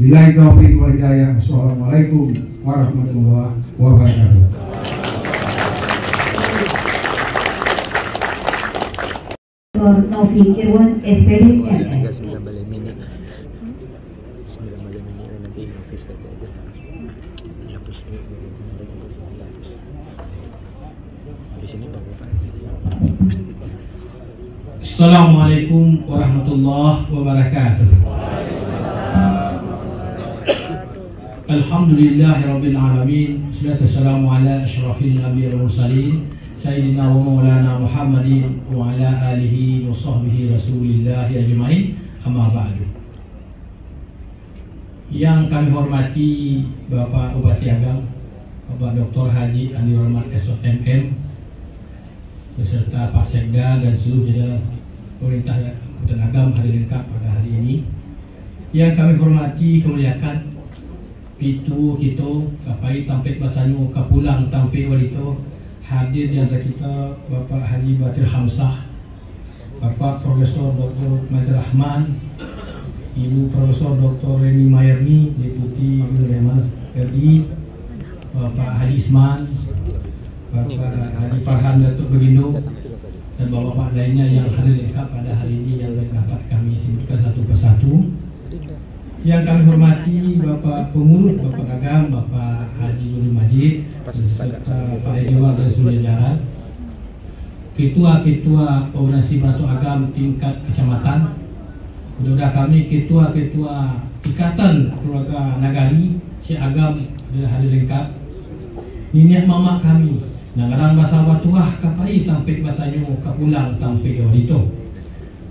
Billahi taufiq wal hidayah. Assalamualaikum warahmatullahi wabarakatuh. Taufik Irwan, SPD MM. Assalamualaikum warahmatullahi wabarakatuh. Alhamdulillahirabbil alamin. Wassalatu wassalamu ala asyrafil anbiya'i wal mursalin sayyidina wa maulana Muhammadin wa ala alihi wa sahbihi rasulillah ajmain. Amma ba'du. Yang kami hormati Bapak Bupati Agam, Bapak Dr. Haji Andi Rahmat SOMM, beserta Pak Sekda dan seluruh jajaran pemerintah Kabupaten Agam hadir lengkap pada hari ini. Yang kami hormati kemuliakan Pitu Kito Kapai Tampek Batanyu Kapulang Tampek Walito, hadir di antara kita Bapak Haji Batir Hamzah, Bapak Profesor Dr. Majid Rahman, Ibu Profesor Dr. Reni Mayerni, Deputi Gubernur RI, Bapak Haji Isman, Bapak Haji Farhan Datuk Begindo, dan bapak-bapak lainnya yang hadir lengkap pada hari ini yang dapat kami sebutkan satu persatu. Yang kami hormati Bapak Pengurus, Bapak Agam, Bapak Haji Zul Majid, beserta Pak Edward dan seluruh jajaran, ketua-ketua organisasi Beratur Agam tingkat kecamatan, sudah kami ketua-ketua ikatan keluarga Nagari, Syekh Agam dan hadir lengkap, nenek mama kami, Nangarang Basa Batuah Kapai Tampek Batanyu Kapulang Tampek Walito,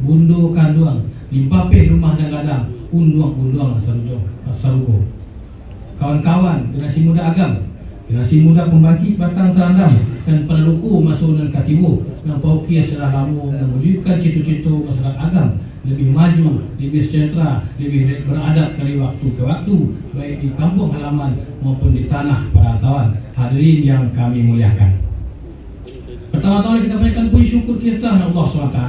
Bundo Kanduang, Limpapeh Rumah Nagadang, Unduang Sarugo. Kawan-kawan generasi muda Agam, generasi muda pembangkit Batang Terandam dan penduku masuk dan katibu dan paukia secara lamu dan mewujudkan cita-cita masyarakat Agam lebih maju, lebih sejahtera, lebih beradab dari waktu ke waktu, baik di kampung halaman maupun di tanah perantauan. Hadirin yang kami muliakan, pertama-tama kita panjatkan puji syukur kita kepada Allah SWT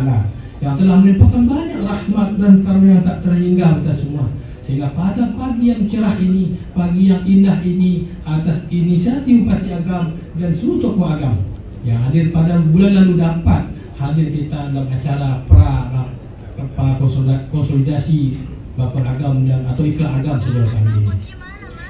yang telah melimpahkan banyak rahmat dan karunia yang tak terhingga kita semua, sehingga pada pagi yang cerah ini, pagi yang indah ini, atas inisiatif Bupati Agam dan seluruh tokoh Agam yang hadir pada bulan lalu dapat hadir kita dalam acara pra konsolidasi Bapak Agam dan atau Iklan Agam sejauh kami ini.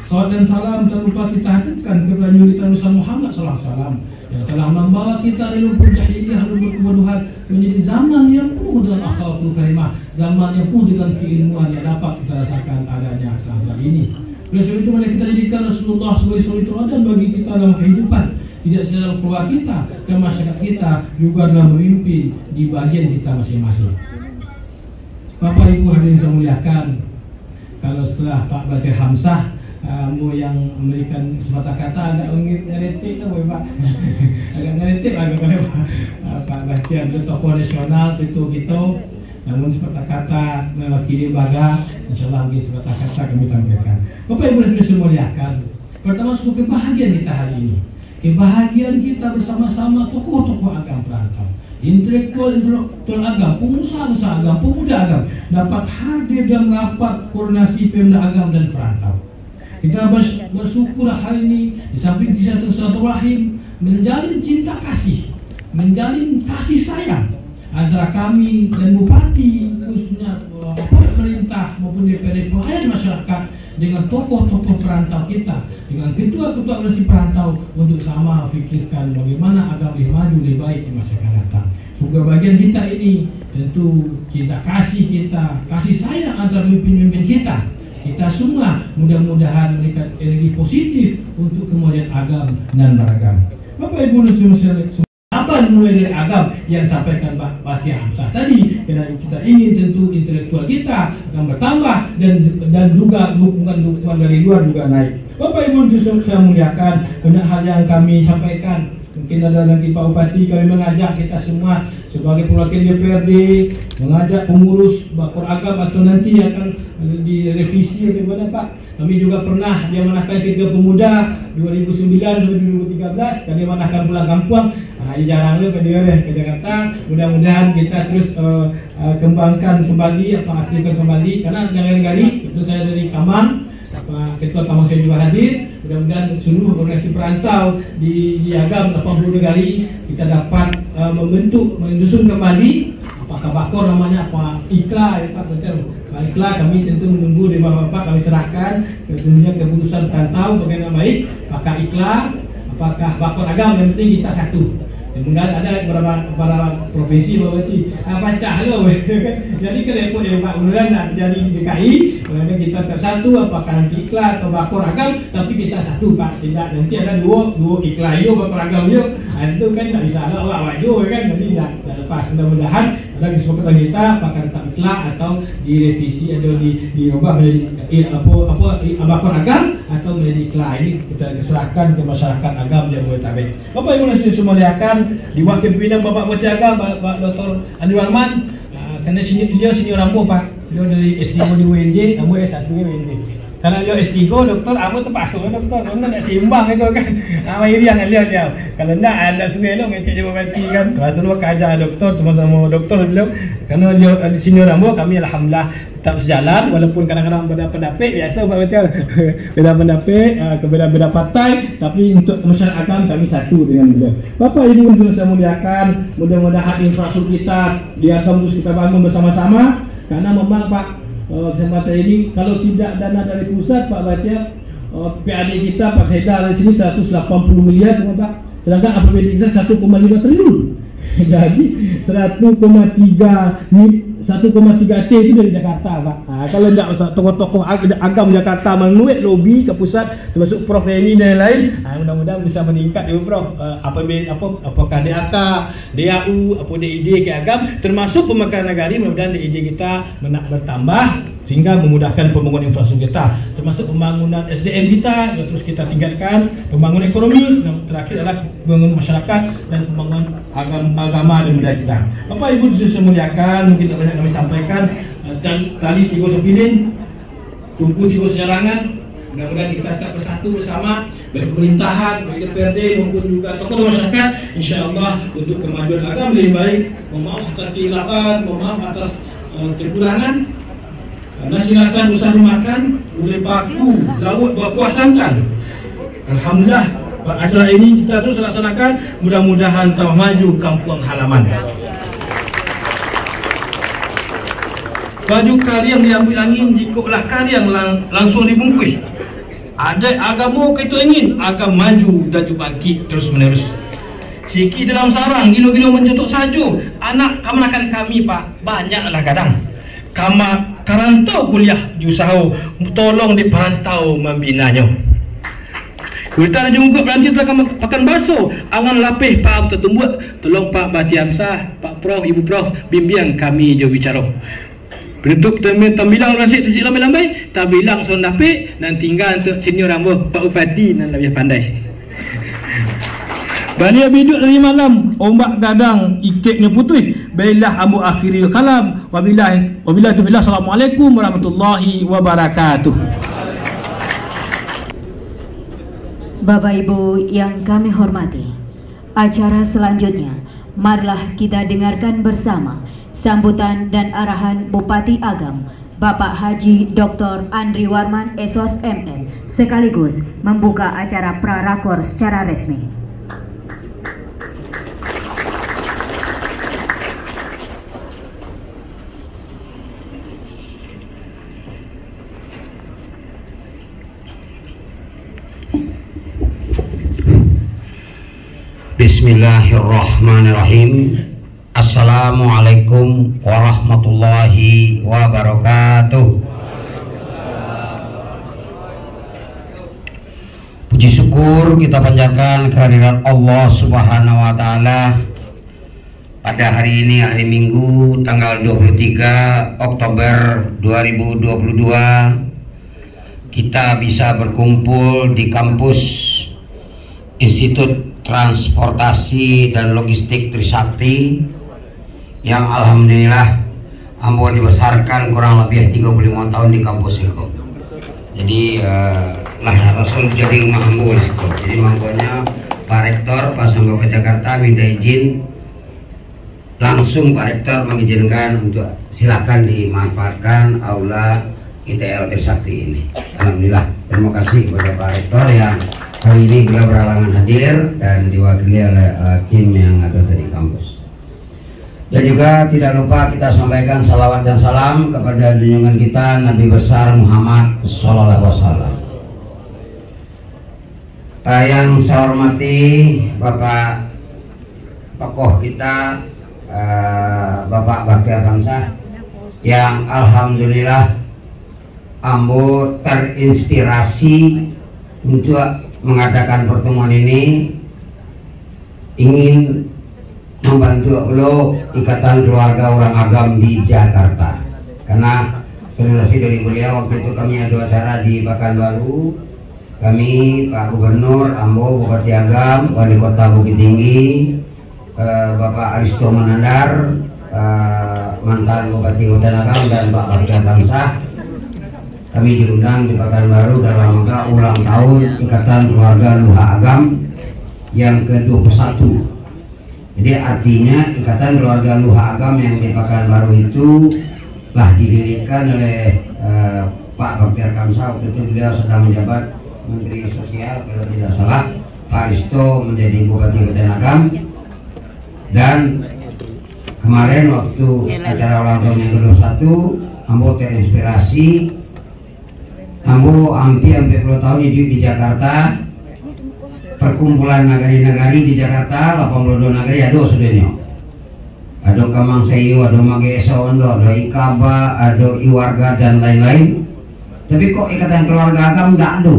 Salawat dan salam tak lupa kita hadirkan kepada Junjungan Nusa Muhammad SAW yang telah membawa kita dari lumpur jahiliyah, lumpur kebodohan menjadi zaman yang penuh dengan akhlakul karimah, zaman yang penuh dengan keilmuan yang dapat kita rasakan adanya saat ini. Oleh sebab itu mari kita jadikan Rasulullah sebagai suri teladan bagi kita dalam kehidupan, tidak saja dalam keluarga kita dan masyarakat kita, juga dalam memimpin di bagian kita masing-masing. Bapak Ibu hadirin saya muliakan, kalau setelah Pak Batir Hamzah yang memberikan sepatah kata agak ngeretik lah Pak, agak ngeretik agak Pak Batir itu tokoh nasional itu gitu, namun sepatah kata mewakili lembaga, insyaallah mungkin sepatah kata kami sampaikan. Bapak Ibu hadirin saya muliakan, pertama sebuah kebahagiaan kita hari ini, kebahagiaan kita bersama-sama tokoh-tokoh agama perantau, intelektual agam, pengusaha agam, pemuda agam dapat hadir dalam rapat koordinasi Pemda Agam dan perantau. Kita bersyukur hari ini di samping kisah silaturahim menjalin cinta kasih, menjalin kasih sayang antara kami dan Bupati, khususnya pemerintah maupun DPRD pelayan masyarakat dengan tokoh-tokoh perantau kita, dengan ketua-ketua organisasi perantau untuk sama pikirkan bagaimana agar lebih maju lebih baik di masa akan datang. Semoga bagian kita ini tentu cinta kasih kita, kasih sayang antara pemimpin-pemimpin kita semua mudah-mudahan memberikan energi positif untuk kemajuan agam dan beragam. Bapak Ibu apa mulai dari agam yang disampaikan Pak Batir Hamzah tadi, karena kita ingin tentu intelektual kita akan bertambah dan juga dukungan dari luar juga naik. Bapak Ibu saya muliakan, banyak hal yang kami sampaikan mungkin ada lagi Pak Bupati, kami mengajak kita semua sebagai perwakilan DPRD, mengajak pengurus bakor agam atau nanti akan direvisi bagaimana Pak. Kami juga pernah diamanahkan Kerja Pemuda 2009 sampai 2013, kami diamanahkan pulang kampung. Jarang ke Jakarta. Mudah-mudahan kita terus kembangkan kembali atau aktifkan kembali, karena negara-negara itu saya dari Kamang, Ketua Kamang saya juga hadir. Mudah-mudahan seluruh organisasi perantau di Agam 80 negara kita dapat menyusun kembali apakah bakor namanya apa IKLA ya Pak betul. Baiklah, kami tentu menunggu dari Bapak, kami serahkan tentunya keputusan perantau bagaimana baik apakah IKLA apakah bakor agam, yang penting kita satu. Kemudian ada beberapa profesi berarti pecah loh. Jadi ke repot ya Pak, mudah tidak terjadi di DKI. Kemudian kita tersatu, apakah nanti iklan atau bakor agam, tapi kita satu Pak. Tidak nanti ada dua iklan yo bakor agam yo. Itu kan tidak bisa ada awak yo kan, jadi tidak lepas. Mudah-mudahan ada kesepakatan kita apakah tetap iklan atau direvisi atau diubah menjadi bakor agam atau menjadi iklan. Ini kita serahkan ke masyarakat agam yang Jabodetabek. Bapak Ibu yang dimuliakan, di wakil pimpinan Bapak Bupati Agam, Pak Dr. Andri Warman, karena beliau senior Rambo Pak, beliau dari S3 di UNJ, Rambo S1 di UNJ. Karena beliau S3 doktor, Rambo terpasuk doktor, karena tidak seimbang itu kan. Iri yang lihat dia, kalau tidak ada semelo ngecek Jawa Bupati kan, kalau semua kaja doktor, sama-sama doktor beliau, karena beliau senior Rambo, kami alhamdulillah tetap sejalan, walaupun kadang-kadang beda pendapat, biasa Pak Betul, beda pendapat, beda partai, tapi untuk masyarakat Agam kami satu dengan beliau. Bapak Ibu yang saya muliakan, mudah-mudahan infrastruktur kita di Agam terus kita bangun bersama-sama, karena memang Pak kesempatan ini kalau tidak dana dari pusat Pak Baca, PAD kita Pak Haidar dari sini 180 miliar Pak, sedangkan APBD kita 1,5 triliun. Jadi 1,3 T itu dari Jakarta Pak. Kalau tidak tokoh-tokoh agam Jakarta menuit lobby ke pusat termasuk Prof Reni dan lain, mudah-mudahan bisa meningkat ya Prof. Apakah DAK, DAU, apa DID ke agam, termasuk pemekaran negara, mudah-mudahan DID kita bertambah sehingga memudahkan pembangunan infrastruktur kita, termasuk pembangunan SDM kita yang terus kita tingkatkan, pembangunan ekonomi, dan terakhir adalah pembangunan masyarakat dan pembangunan agama dan budaya kita. Bapak Ibu saya muliakan, mungkin tak banyak kami sampaikan, tali 3 sepilin, tumpu 3 sejarangan. Mudah-mudahan kita tetap bersatu bersama, baik pemerintahan, baik DPRD maupun juga tokoh masyarakat, insya Allah untuk kemajuan agama lebih baik. Mohon maaf atas kehilapan, mohon maaf atas kekurangan. Karena sinasan usah dimakan, boleh baku, laut buat puasankan. Alhamdulillah, acara ini kita terus laksanakan. Mudah-mudahan tambah maju kampung halaman. Baju kalian diambil angin, jikalah kalian langsung dibungkus. Ada agama kita ingin, agam maju dan bangkit terus menerus. Sikit dalam sarang, gilo-gilo mencetuk saja. Anak kemenakan kami Pak, banyaklah kadang. Karantau kuliah di usaha, tolong di perantau membinanya. Kita jungkuk nanti akan basuh angan lapih Pak tertumbuh, tolong Pak Bati Amsah, Pak Prof, Ibu Prof bimbing kami jauh bicara. Bentuk tambilang rasik tisik lambai-lambai, tak bilang son dapik, dan tinggal untuk senior Rambo Pak Bupati dan lebih pandai. Bania biduk dari malam, ombak gadang, iketnya putih. Baiklah ambu akhiril kalam. Wabillahi taufiq. Assalamualaikum warahmatullahi wabarakatuh. Bapak Ibu yang kami hormati, acara selanjutnya marilah kita dengarkan bersama sambutan dan arahan Bupati Agam Bapak Haji Dr. Andri Warman SOS MM sekaligus membuka acara prarakor secara resmi. Bismillahirrahmanirrahim. Assalamualaikum warahmatullahi wabarakatuh. Puji syukur kita panjatkan kehadiran Allah Subhanahu wa taala pada hari ini, hari Minggu tanggal 23 Oktober 2022, kita bisa berkumpul di kampus Institut transportasi dan logistik Trisakti yang alhamdulillah ambo dibesarkan kurang lebih 35 tahun di kampus Silko. Jadi lah Rasul jadi rumah ambo Silko. Jadi makanya Pak Rektor pas ambo ke Jakarta minta izin, langsung Pak Rektor mengizinkan untuk silakan dimanfaatkan aula ITL Trisakti ini. Alhamdulillah, terima kasih kepada Pak Rektor yang hari ini beliau berhalangan hadir dan diwakili oleh tim yang ada dari kampus. Dan juga tidak lupa kita sampaikan salawat dan salam kepada junjungan kita Nabi besar Muhammad Sallallahu Alaihi Wasallam. Yang saya hormati Bapak tokoh kita, Bapak Bakhtiar Kamsah, yang alhamdulillah ambo terinspirasi untuk mengadakan pertemuan ini, ingin membantu lo Ikatan Keluarga Orang Agam di Jakarta. Karena rekomendasi dari beliau waktu itu kami ada acara di Pekanbaru, kami Pak Gubernur, ambo Bupati Agam, Wali Kota Bukit Tinggi, Bapak Aristo Manandar, mantan Bupati Kota Agam, dan Pak Bakhtiar Kamsah. Kami diundang di Pekanbaru dalam rangka ulang tahun Ikatan Keluarga Luha Agam yang ke-21. Jadi artinya Ikatan Keluarga Luha Agam yang di Pekanbaru itu telah didirikan oleh Pak Bakhtiar Kamsah. Waktu itu beliau sedang menjabat Menteri Sosial kalau tidak salah. Pak Risto menjadi Bupati Kota Agam. Dan kemarin waktu acara ulang tahun yang ke-21, ambo terinspirasi. Ambo hampir 10 tahun hidup di Jakarta. Perkumpulan nagari-nagari di Jakarta 82 nagari ada sudahnya. Ada Kamang Sayu, ada Mageso, ada Ikaba, ada Iwarga dan lain-lain. Tapi kok Ikatan Keluarga Agam tidak ada.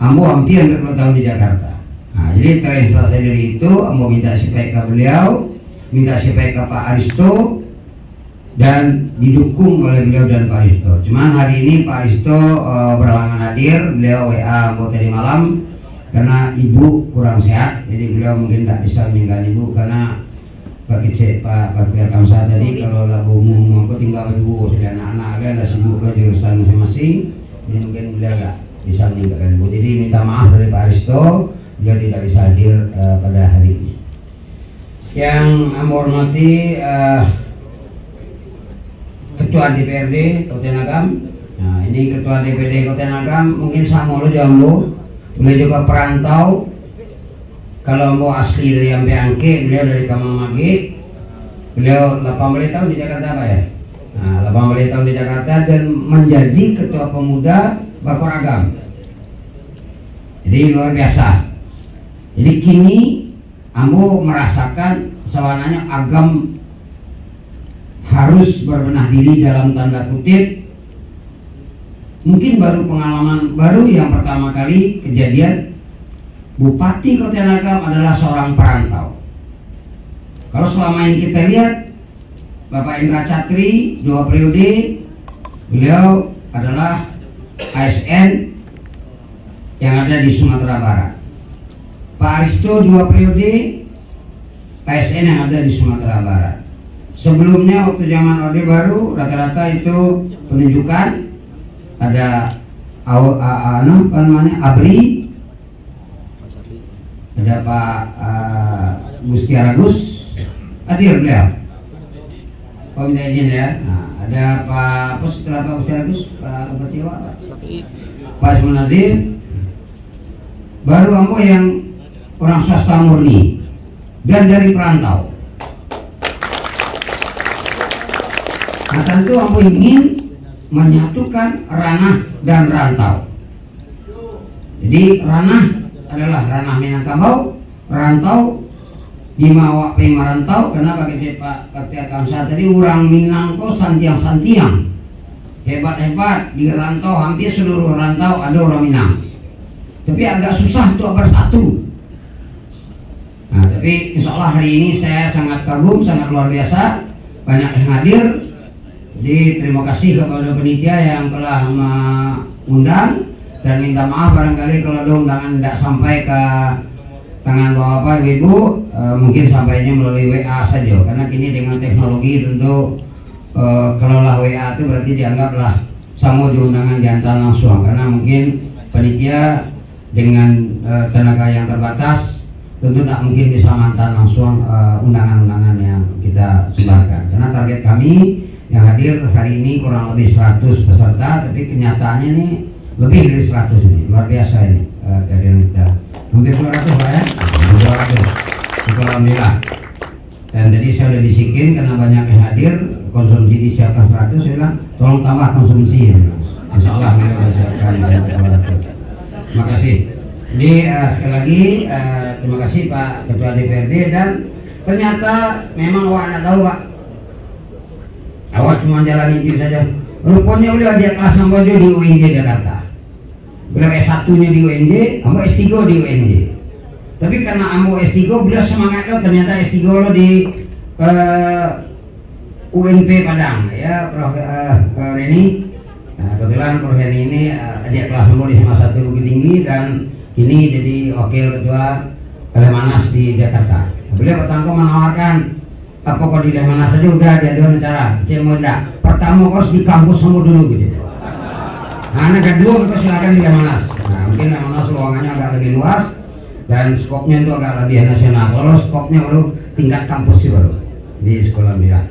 Ambo hampir 10 tahun di Jakarta. Nah, jadi terinspirasi dari itu ambo minta sipai ke beliau, minta sipai ke Pak Aristo, dan didukung oleh beliau dan Pak Aristo. Cuman hari ini Pak Aristo berhalangan hadir, beliau WA ambo tadi malam karena ibu kurang sehat, jadi beliau mungkin tak bisa meninggal ibu karena Pak Bakhtiar Kamsah tadi kalau lagu umum aku tinggal ibu sudah anak-anak ada sibuk lah jurusan masing-masing, jadi mungkin beliau tak bisa meninggalkan ibu. Jadi minta maaf dari Pak Aristo, beliau tidak bisa hadir pada hari ini. Yang ambo hormati Ketua DPRD Kota Agam. Nah, ini Ketua DPRD Kota Agam mungkin sama lo jambu. Beliau juga perantau. Kalau mau asli dari Ampeangke, beliau dari Kamangmagi. Beliau 18 tahun di Jakarta Pak ya. Nah, 18 tahun di Jakarta dan menjadi Ketua Pemuda Bakor Agam. Jadi luar biasa. Jadi kini ambo merasakan sawananya Agam harus berbenah diri dalam tanda kutip. Mungkin baru pengalaman baru yang pertama kali kejadian Bupati Kota Agam adalah seorang perantau. Kalau selama ini kita lihat Bapak Indra Catri 2 periode, beliau adalah ASN yang ada di Sumatera Barat. Pak Aristo 2 periode ASN yang ada di Sumatera Barat. Sebelumnya waktu zaman Orde Baru rata-rata itu penunjukan ada Abri, ada Pak Gusti Aragus, hadir beliau. Pak minta izin ya. Nah, ada Pak setelah Pak Gusti Aragus, Pak Bupati Pak Ismail Nazir. Baru ambo yang orang swasta murni dan dari perantau. Nah tentu ambo ingin menyatukan ranah dan rantau. Jadi ranah adalah ranah Minangkabau, rantau di Mawak Merantau karena bagi Pak Bakhtiar Kamsah tadi orang Minangko santiang-santiang hebat-hebat di rantau, hampir seluruh rantau ada orang Minang. Tapi agak susah untuk bersatu. Nah, tapi insya Allah hari ini saya sangat kagum, sangat luar biasa, banyak yang hadir. Jadi terima kasih kepada panitia yang telah mengundang dan minta maaf barangkali kalau ada undangan tidak sampai ke tangan Bapak Ibu mungkin sampainya melalui WA saja, karena kini dengan teknologi tentu kelola WA itu berarti dianggaplah sama undangan diantar langsung, karena mungkin panitia dengan tenaga yang terbatas tentu tak mungkin bisa mantan langsung undangan-undangan yang kita sebarkan, karena target kami yang hadir hari ini kurang lebih 100 peserta, tapi kenyataannya ini lebih dari 100 ini, luar biasa ini kehadiran kita. Hampir 200 Pak ya? 200. Alhamdulillah. Dan tadi saya udah bisikin karena banyak yang hadir, konsumsi disiapkan 100, saya bilang tolong tambah konsumsi. Insya Allah kita sudah siapkan 200. Terima kasih. Jadi sekali lagi terima kasih Pak Ketua DPRD, dan ternyata memang awak tidak tahu Pak. Awak cuma jalan itu saja. Rupanya beliau dia kelas Sambojo di UNJ Jakarta. Beliau S1-nya di UNJ, ambo S3 di UNJ. Tapi karena ambo S3, beliau semangat loh, ternyata S3 lo di UNP Padang ya, Prof. Reni. Nah, kebetulan Prof. Reni ini adik kelas ambo di SMA 1 Bukit Tinggi, dan kini jadi wakil ketua Lemanas di Jakarta. Beliau pertama menawarkan, apa kok di Lemanas saja udah ada dua cara. Saya mau enggak, pertama kau harus di kampus sama dulu gitu. Nah, anak kedua kita silakan di Lemanas. Nah, mungkin Lemanas ruangannya agak lebih luas dan skopnya itu agak lebih nasional. Kalau skopnya baru tingkat kampus sih baru di sekolah Mira.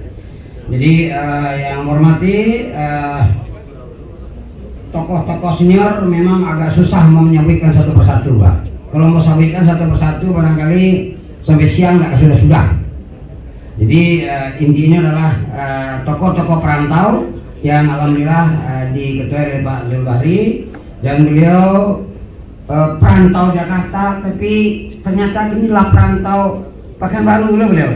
Jadi yang hormati tokoh-tokoh senior memang agak susah mau menyampaikan satu persatu, Pak. Kalau mau sampaikan satu persatu barangkali sampai siang nggak sudah. Jadi intinya adalah tokoh-tokoh perantau yang alhamdulillah diketuai oleh Pak Zulbahri, dan beliau perantau Jakarta, tapi ternyata inilah perantau Pekanbaru beliau.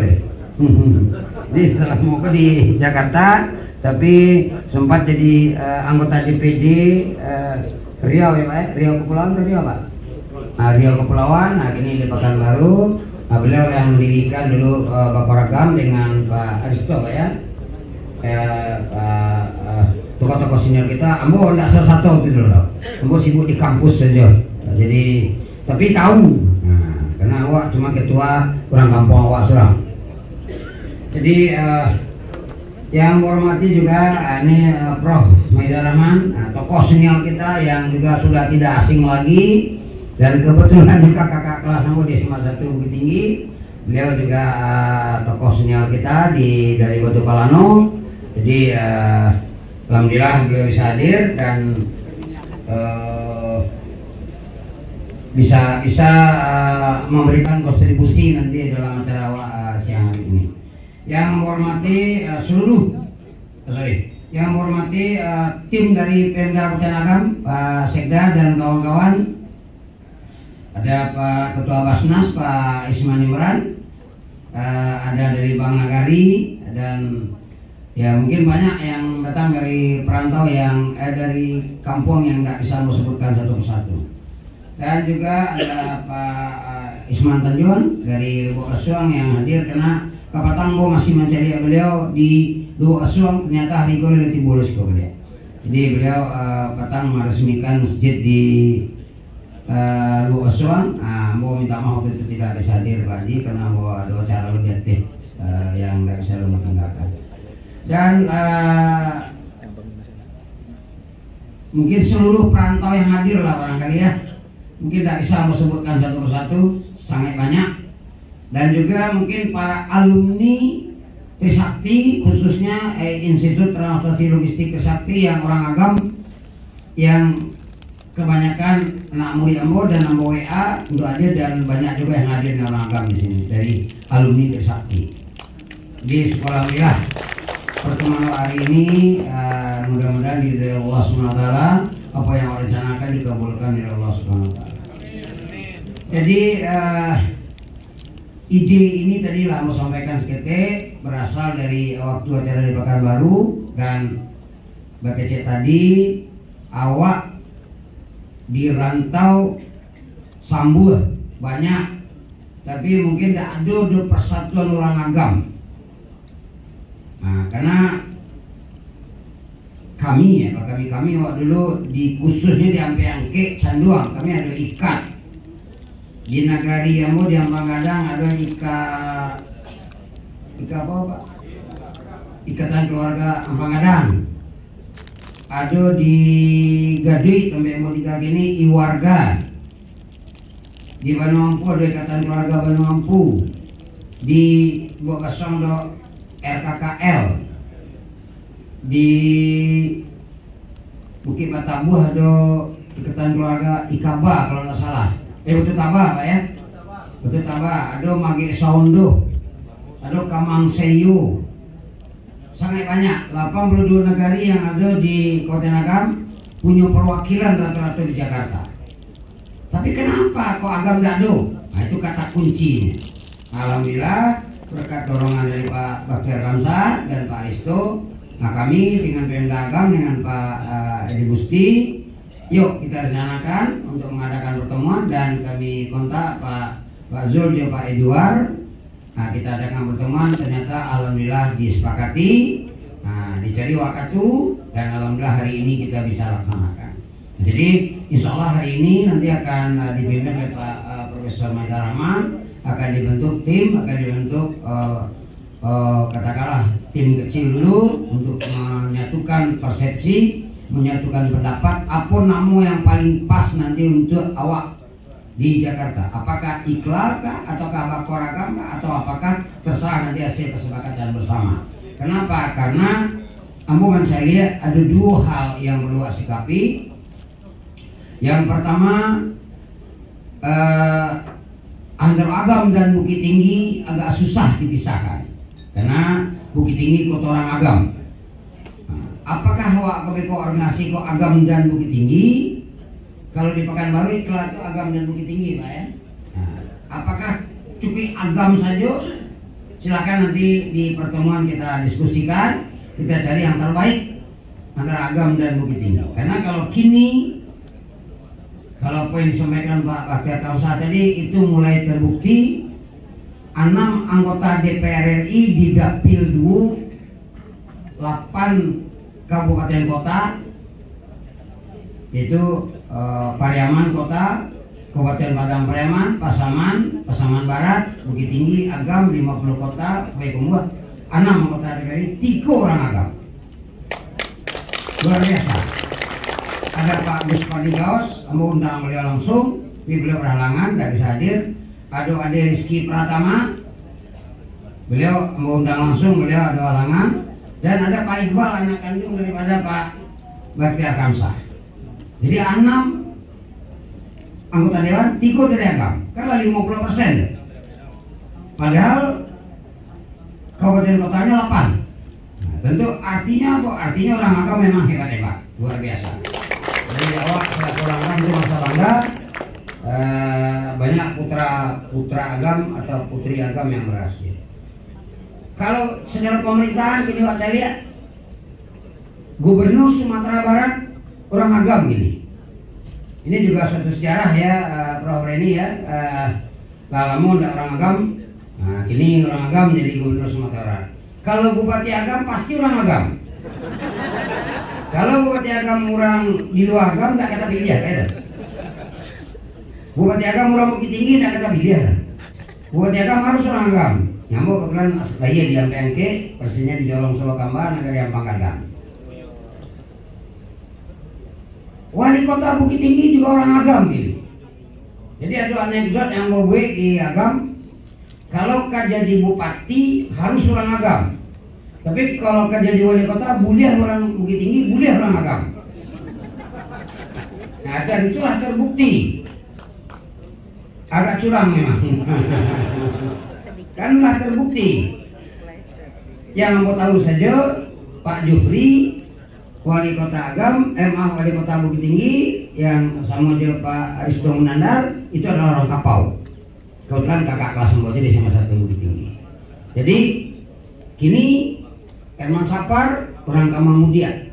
Jadi setelah mau di Jakarta, tapi sempat jadi anggota DPD Riau ya Pak, Riau Kepulauan tadi Pak. Nah, Riau Kepulauan, nah ini di Pekanbaru. Nah, beliau yang mendirikan dulu Bakoragam dengan Pak Aristo Pak ya. Tokoh-tokoh senior kita, ambo tidak salah satu gitu loh. Ambo sibuk di kampus saja. Nah, jadi tapi tahu. Nah, karena awak cuma ketua kurang kampung awak serang. Jadi yang hormati juga ini Prof. Maizar Rahman, tokoh senior kita yang juga sudah tidak asing lagi. Dan kebetulan juga kakak kelas ambo di SMA 1 Bukit Tinggi, beliau juga tokoh senior kita dari Batu Palano. Jadi alhamdulillah beliau bisa hadir dan bisa memberikan kontribusi nanti dalam acara siang hari ini. Yang menghormati yang menghormati tim dari Pemda Kabupaten Agam, Pak Sekda dan kawan-kawan. Ada Pak Ketua Basnas, Pak Isman Imran, ada dari Bang Nagari, dan ya mungkin banyak yang datang dari perantau yang dari kampung yang nggak bisa disebutkan satu persatu. Dan juga ada Pak Isman Tanjung dari Lubuk Asuang yang hadir, karena Kapatangbo masih mencari beliau di Lubuk Asuang, ternyata hari ini lebih bolos ke beliau. Jadi beliau Patang meresmikan masjid di Lubuk Asuang. Mau minta maaf itu tidak bisa hadir Pak Haji, karena mau ada acara lebih aktif yang nggak bisa rumah tanggakan. Dan mungkin seluruh perantau yang hadir lah barangkali ya, mungkin tidak bisa mau sebutkan satu persatu, sangat banyak. Dan juga mungkin para alumni Trisakti, khususnya Institut Transportasi Logistik Trisakti yang orang Agam, yang kebanyakan anak murid Ambo dan Ambo WA untuk hadir, dan banyak juga yang hadir orang Agam di sini dari alumni Trisakti. Di sekolah Milah pertemuan hari ini mudah-mudahan dari Allah SWT apa yang rencanakan dikabulkan oleh Allah SWT. Jadi ide ini tadi lah mau sampaikan seketik, berasal dari waktu acara di Pekanbaru, dan Bakece tadi awak di rantau Sambur banyak, tapi mungkin tidak ada persatuan orang Agam. Nah, karena kami waktu dulu di khususnya di Ampe Angke Canduang, kami ada ikat. di Nagari Yamo di Ampang Gadang ada apa Pak? Ikatan Keluarga Ampang Gadang. Ada di Gadui sampai mau tiga gini Iwarga. Di Vanuatu ada Ikatan Keluarga Vanuatu. Di Bokasong do RKKL. Di Bukit Batabuh ada Ikatan Keluarga Ikaba kalau nggak salah. Betul Taba Pak ya? Betul Taba. Ada Mage Saundo. Ada Kamang Seyu. Sangat banyak. 82 negari yang ada di Kota Agam punya perwakilan rata-rata di Jakarta. Tapi kenapa kok Agam tidak ada? Nah itu kata kuncinya. Alhamdulillah berkat dorongan dari Pak Baktiar Kamsah dan Pak Aristo. Nah kami dengan Pemda Agam dengan Pak Edi Busti, yuk kita rencanakan untuk mengadakan pertemuan dan kami kontak Pak Zul dan Pak Edward. Nah kita adakan pertemuan, ternyata alhamdulillah disepakati. Nah dicari waktu dan alhamdulillah hari ini kita bisa laksanakan. Jadi insya Allah hari ini nanti akan dipimpin oleh Pak Profesor Maidar Rahman, akan dibentuk tim, akan dibentuk katakanlah tim kecil dulu untuk menyatukan persepsi, menyatukan pendapat apa nama yang paling pas nanti untuk awak di Jakarta. Apakah Iqlal kah ataukah Bakor Agam kah atau apakah terserah nanti hasil kesepakatan bersama. Kenapa? Karena ampunan saya lihat ada dua hal yang perlu sikapi. Yang pertama antara Agam dan Bukit Tinggi agak susah dipisahkan karena Bukit Tinggi kota orang Agam. Apakah awak koordinasi kok Agam dan Bukit Tinggi? Kalau di Pekanbaru Iqlal itu Agam dan Bukit Tinggi Pak ya. Nah, apakah cukup Agam saja? Silakan nanti di pertemuan kita diskusikan, kita cari yang terbaik antara Agam dan Bukit Tinggi. Karena kalau kini, kalau poin disampaikan Pak Baktiar Kamsah tadi itu mulai terbukti 6 anggota DPR RI di Dapil 2 8 kabupaten kota yaitu Pariaman Kota, Kabupaten Padang Pariaman, Pasaman Barat, Bukit Tinggi, Agam, 50 kota, Baikungguh, 6 anggota DPR, 3 orang Agam. Luar biasa. Ada Pak Gus Padigaos, mau undang beliau langsung, beliau berhalangan, tidak bisa hadir. Ada Ade Rizky Pratama, beliau mau undang langsung, beliau ada halangan. Dan ada Pak Iqbal, anak kandung daripada Pak Baktiar Kamsah. Jadi 6 anggota dewan, 3 dari Agam, karena 50%. Padahal kabupaten kotanya 8. Nah, tentu artinya apa? Artinya orang Agam memang hebat-hebat, luar biasa. Jadi awak selaku orang Agam itu masa bangga. Banyak putra Agam atau putri Agam yang berhasil. Kalau secara pemerintahan gini Pak saya lihat, Gubernur Sumatera Barat orang Agam gini. Ini juga suatu sejarah ya, Prof Reni ya. Lalamu tidak orang Agam, nah ini orang Agam jadi Gubernur Sumatera Barat. Kalau Bupati Agam pasti orang Agam. Kalau Bupati Agam orang di luar Agam tidak kata pilihan kan? Bupati Agam orang Bukit Tinggi tidak kata pilihan. Bupati Agam harus orang Agam. Nyamuk kebetulan saya di Ampengke, persisnya di Jolong Solo Kamba, negara Ampang Gadang. Wali kota Bukit Tinggi juga orang Agam gitu. Jadi ada anekdot yang mau gue di Agam, kalau kerja di bupati harus orang Agam. Tapi kalau kerja di wali kota boleh orang Bukit Tinggi, boleh orang Agam. Nah dan itulah terbukti. Agak curang memang. Kanlah terbukti. Yang mau tahu saja Pak Jufri Wali Kota Agam, Wali Kota Bukit Tinggi yang sama dia Pak Aristo Munandar itu adalah orang Kapau. Kebetulan kakak kelas Semboja di sama satu Bukit Tinggi. Jadi kini Herman Sapar orang Kamangmudia.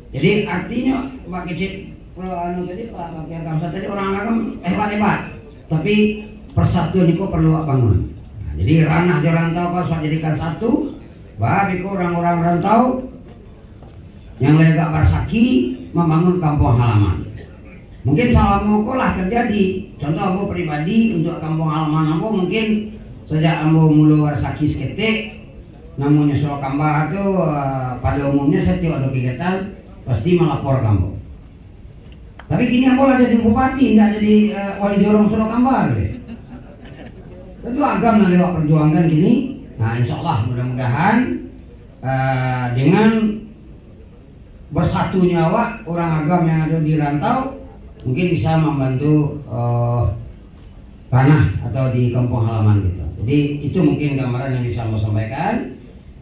Jadi artinya Pak Kecil tadi Pak Baktiar Kamsah tadi orang Agam hebat-hebat. Tapi persatuan itu perlu bangun. Nah, jadi ranah rantau kau saya jadikan satu. Bah itu orang-orang rantau yang lega bersaki membangun kampung halaman. Mungkin salah moko lah terjadi. Contoh ambo pribadi untuk kampung halaman ambo mungkin sejak ambo mulu warsaki sekete namanya Solo Kambah itu pada umumnya setiap ada kegiatan pasti melapor kampung. Tapi kini ambo lah jadi bupati, tidak jadi wali jorong Solo Kambah. Tentu agam nah lewat perjuangan gini. Nah insya Allah mudah-mudahan dengan bersatunya orang agam yang ada di rantau mungkin bisa membantu tanah atau di kampung halaman gitu. Jadi itu mungkin gambaran yang bisa saya sampaikan.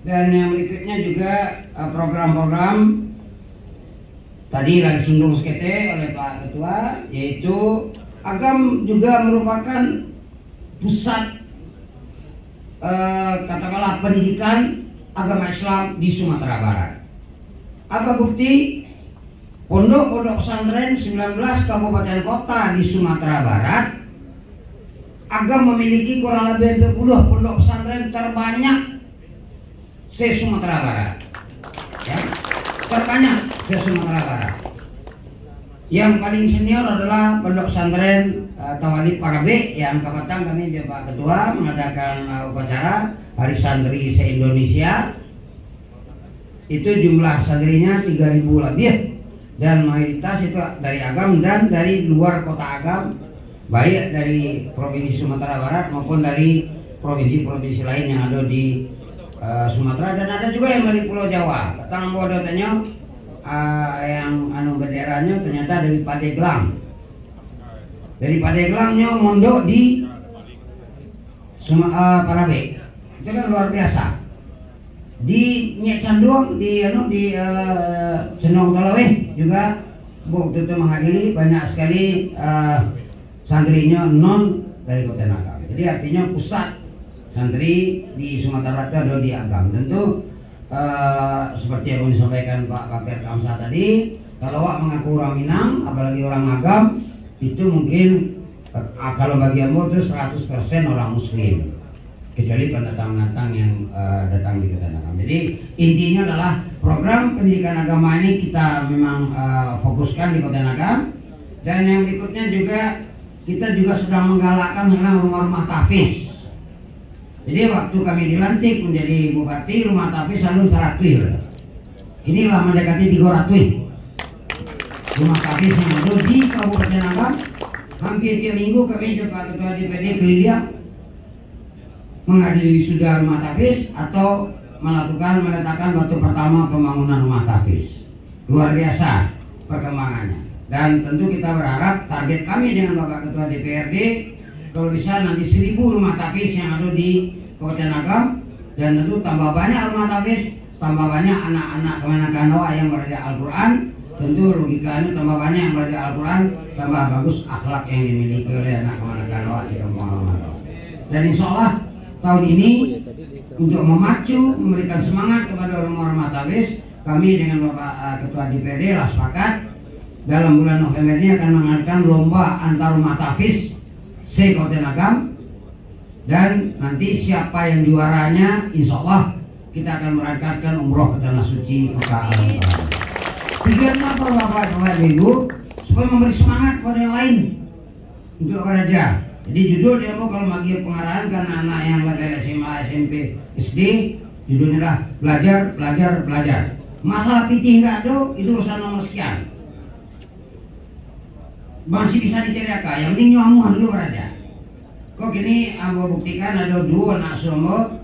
Dan yang berikutnya juga program-program tadi lagi singgung sekete oleh Pak Ketua, yaitu agam juga merupakan pusat katakanlah pendidikan agama Islam di Sumatera Barat. Apa bukti? Pondok-pondok pesantren 19 kabupaten kota di Sumatera Barat agam memiliki kurang lebih 20 pondok pesantren terbanyak se-Sumatera Barat. Ya, terbanyak se-Sumatera Barat. Yang paling senior adalah pondok pesantren Tawalib Parabe yang kapan kami di Pak Ketua mengadakan upacara Hari Santri se-Indonesia. Itu jumlah santrinya 3.000 lebih dan mayoritas itu dari agam dan dari luar kota agam, baik dari provinsi Sumatera Barat maupun dari provinsi-provinsi lain yang ada di Sumatera, dan ada juga yang dari Pulau Jawa. Datang bodoh tanya yang benderanya ternyata dari Pandeglang. Dari Pandeglangnya mondok di Parabe. Itu kan luar biasa. Di Nyek Canduang di Cenong Talaweh juga waktu itu menghadiri banyak sekali santrinya non dari Kota Agam. Jadi artinya pusat santri di Sumatera Barat ada di Agam. Tentu seperti yang disampaikan Pak Bakir Kamsa tadi, kalau mengaku orang Minang apalagi orang Agam itu mungkin kalau bagi ambo itu 100% orang Muslim, kecuali pendatang-pendatang yang datang di Kota Agam. Jadi intinya adalah program pendidikan agama ini kita memang fokuskan di Kota Agam. Dan yang berikutnya juga kita juga sedang menggalakkan tentang rumah-rumah tahfiz. Jadi waktu kami dilantik menjadi bupati, rumah tahfiz Alun Saratwil inilah mendekati 300 rumah tahfiz yang ada di Kabupaten Agam. Hampir tiap minggu kami Pak Ketua DPD keliling menghadiri wisuda rumah tahfiz atau meletakkan batu pertama pembangunan rumah tahfiz. Luar biasa perkembangannya. Dan tentu kita berharap target kami dengan Bapak Ketua DPRD kalau bisa nanti 1.000 rumah tahfiz yang ada di Kabupaten Agam, dan tentu tambah banyak rumah tahfiz, tambah banyak anak-anak Kemenakanoa yang belajar Al-Quran. Tentu logikanya tambah banyak yang belajar Al-Quran, tambah bagus akhlak yang dimiliki oleh anak Kemenakanoa di kampung halaman. Dan insya Allah tahun ini untuk memacu, memberikan semangat kepada rumah-rumah tahfiz, kami dengan Bapak Ketua DPRD lah sepakat dalam bulan November ini akan mengadakan lomba antar rumah tahfiz se-Kabupaten Agam, dan nanti siapa yang juaranya insya Allah kita akan berangkatkan umroh ke tanah suci Kota Al-Quran. Tujuannya apa Bapak Ibu? Supaya memberi semangat pada yang lain untuk belajar. Jadi judul dia mau kalau bagi pengarahan karena anak yang lagi SMA, SMP, SD, judulnya adalah belajar, belajar, belajar. Masalah pitih enggak ada, itu urusan nomor sekian. Masih bisa diceriakan, yang penting nyamuhan dulu belajar. Kok gini ambo buktikan ada 2 anak suambo,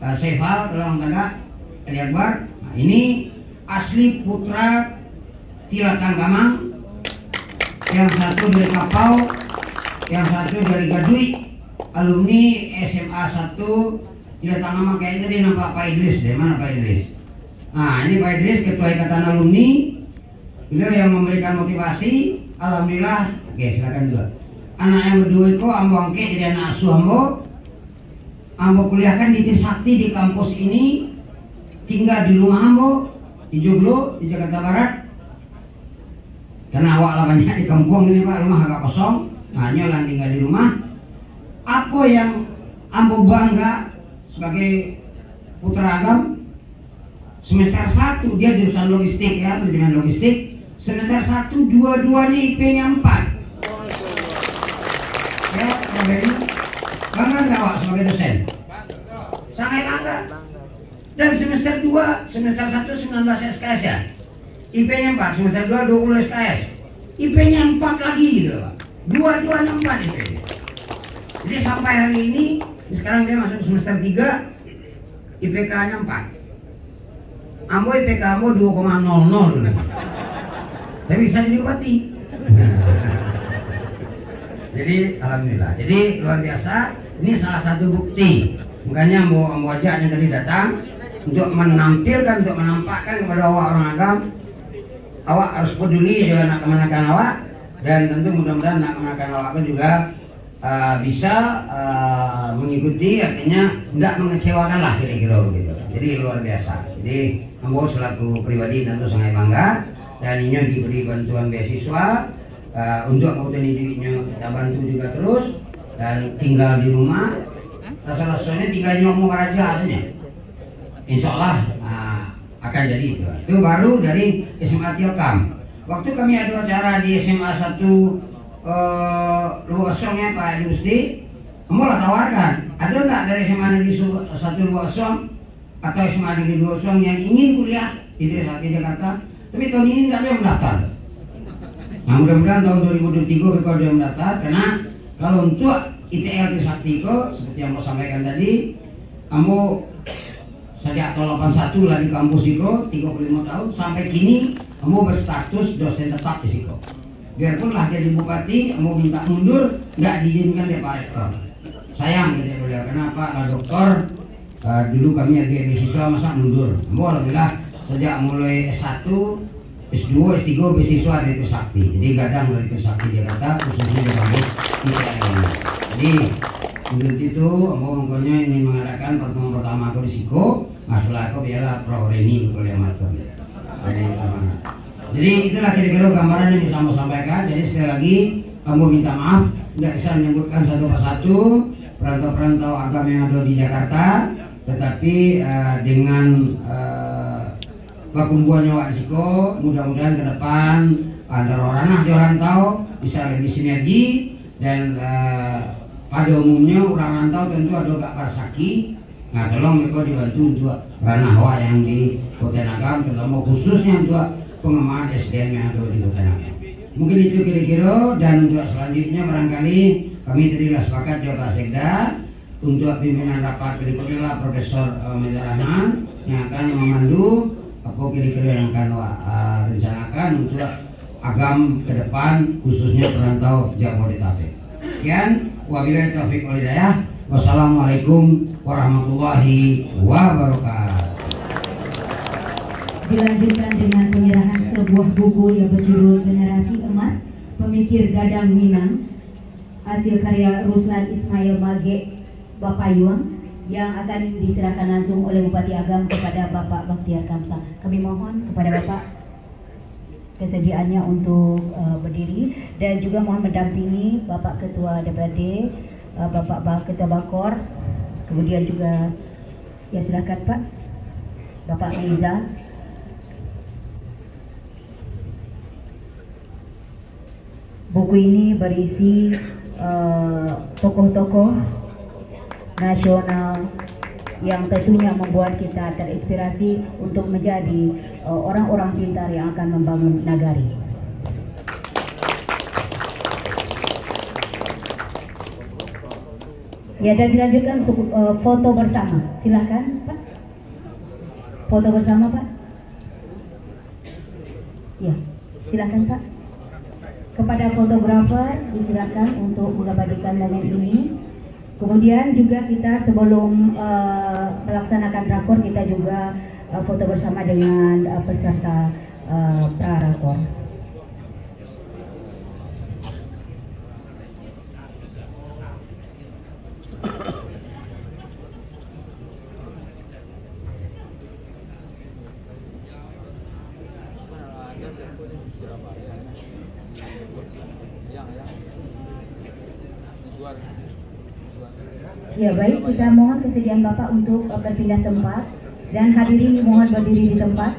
Saifal dalam tangga Ali Akbar. Nah, ini asli putra Tilakang Kamang, yang satu dari Kapau, yang satu dari Gadui, alumni SMA 1 Tilakang Kamang. Kayaknya tadi nampak Pak Idris deh, mana Pak Idris? Nah ini Pak Idris, Ketua Ikatan Alumni, beliau yang memberikan motivasi. Alhamdulillah, oke silakan dulu. Anak yang berdua itu ambo angke jadi anak asuh ambo kuliahkan di Trisakti di kampus ini, tinggal di rumah ambo di Joglo di Jakarta Barat. Karena awak lah banyak di kampung ini Pak, rumah agak kosong, hanya lah tinggal di rumah. Apa yang ambo bangga sebagai putra Agam, semester 1 dia jurusan logistik ya, manajemen logistik. semester 1 dua-duanya IP-nya 4. Ya, Pak Benny, bangga nggak Wak sebagai dosen? Sangat bangga. Dan semester 2, semester 1 19 SKS ya, IP-nya 4, semester 2 20 SKS, IP-nya 4 lagi gitu Pak. Dua-duanya 4 IP-nya. Jadi sampai hari ini, sekarang dia masuk semester 3, IPK-nya 4. Ambo IPK Ambo 2,00. Tapi bisa jadi bupati. Jadi alhamdulillah. Jadi luar biasa. Ini salah satu bukti. Makanya Ambo ajak yang tadi datang untuk menampilkan, untuk menampakkan kepada awak orang agam, awak harus peduli dengan anak-anak awak, dan tentu mudah-mudahan anak-anak awak juga bisa mengikuti, artinya tidak mengecewakan lah kira-kira begitu. Jadi luar biasa. Jadi Ambo selaku pribadi tentu sangat bangga, dan ini diberi bantuan beasiswa untuk kabupaten Ijunya, kita bantu juga terus, dan tinggal di rumah. Rasa-rasanya tinggal nyomong raja aslinya. Insya Allah akan jadi itu. Itu baru dari SMA Tilkam. Waktu kami ada acara di SMA 1 Luwasong ya Pak Yusti, kamu lah tawarkan, ada nggak dari SMA Negeri 1 Luwasong atau SMA Negeri Luwasong yang ingin kuliah di Trisakti Jakarta, tapi tahun ini nggak ada yang mendaftar. Nah mudah-mudahan tahun 2023 mereka ada yang mendaftar, karena kalau untuk ITL Trisakti seperti yang mau sampaikan tadi, kamu sejak tahun 81 lah di kampus Iko 35 tahun sampai kini kamu berstatus dosen tetap di Siko. Biarpun lah jadi bupati, kamu minta mundur, nggak diizinkan oleh Pak Rektor. Sayang gitu beliau, kenapa lah dokter dulu kami lagi beasiswa masa mundur. Kamu alhamdulillah sejak mulai S1, S2, S3 beasiswa dari Trisakti. Jadi gadang dari Trisakti Jakarta khususnya di kampus ITL ini. Jadi untuk itu makanya ini mengadakan pertemuan pertama aku di Siko, masalah aku biarlah Pro Reni boleh matur. Jadi itulah kira-kira gambaran yang bisa mau sampaikan. Jadi sekali lagi kamu minta maaf nggak bisa menyebutkan satu persatu perantau-perantau agama yang ada di Jakarta, tetapi dengan perkumpulan nyawa di Siko, mudah-mudahan ke depan antara orang rantau bisa lebih sinergi, dan pada umumnya orang rantau tentu ada gak parsaki. Nah tolong mereka dibantu untuk ranah awak yang di Kota Nagam, terutama khususnya untuk pengembangan SDM yang ada di Kota Nagam. Mungkin itu kira-kira, dan untuk selanjutnya barangkali kami telah sepakat Jawa Sekda untuk pimpinan rapat berikutnya Profesor Medarahan yang akan memandu apa kira-kira yang akan rencanakan untuk agam ke depan khususnya perantau Jabodetabek. Sekian, wabillahi taufiq wal hidayah. Wassalamualaikum warahmatullahi wabarakatuh. Dilanjutkan dengan penyerahan sebuah buku yang berjudul Generasi Emas Pemikir Gadang Minang, hasil karya Ruslan Ismail Mage Bapayuang, yang akan diserahkan langsung oleh Bupati Agam kepada Bapak Bakhtiar Kamsa. Kami mohon kepada Bapak kesediaannya untuk berdiri, dan juga mohon mendampingi Bapak Ketua DPRD, Bapak Ketua Bakor, kemudian juga ya silakan Pak Bapak Riza. Buku ini berisi tokoh-tokoh nasional yang tentunya membuat kita terinspirasi untuk menjadi orang-orang pintar yang akan membangun nagari. Ya, dan dilanjutkan untuk foto bersama. Silakan Pak. Foto bersama Pak. Ya, silakan Pak. Kepada fotografer disilakan untuk mengabadikan momen ini. Kemudian juga kita sebelum melaksanakan rakor, kita juga foto bersama dengan peserta prarakor. Ya baik, kita mohon kesediaan Bapak untuk berpindah tempat, dan hadirin mohon berdiri di tempat.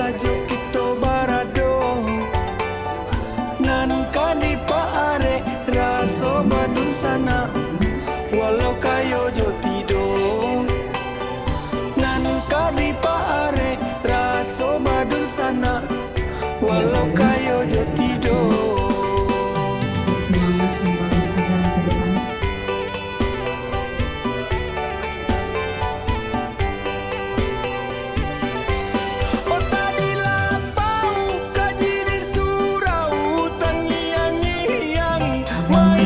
sajo kita barado nan kadi paare raso badu sana walau kayo jo tido nan kadi paare raso badu sana walau kayo jo tido.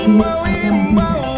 Mau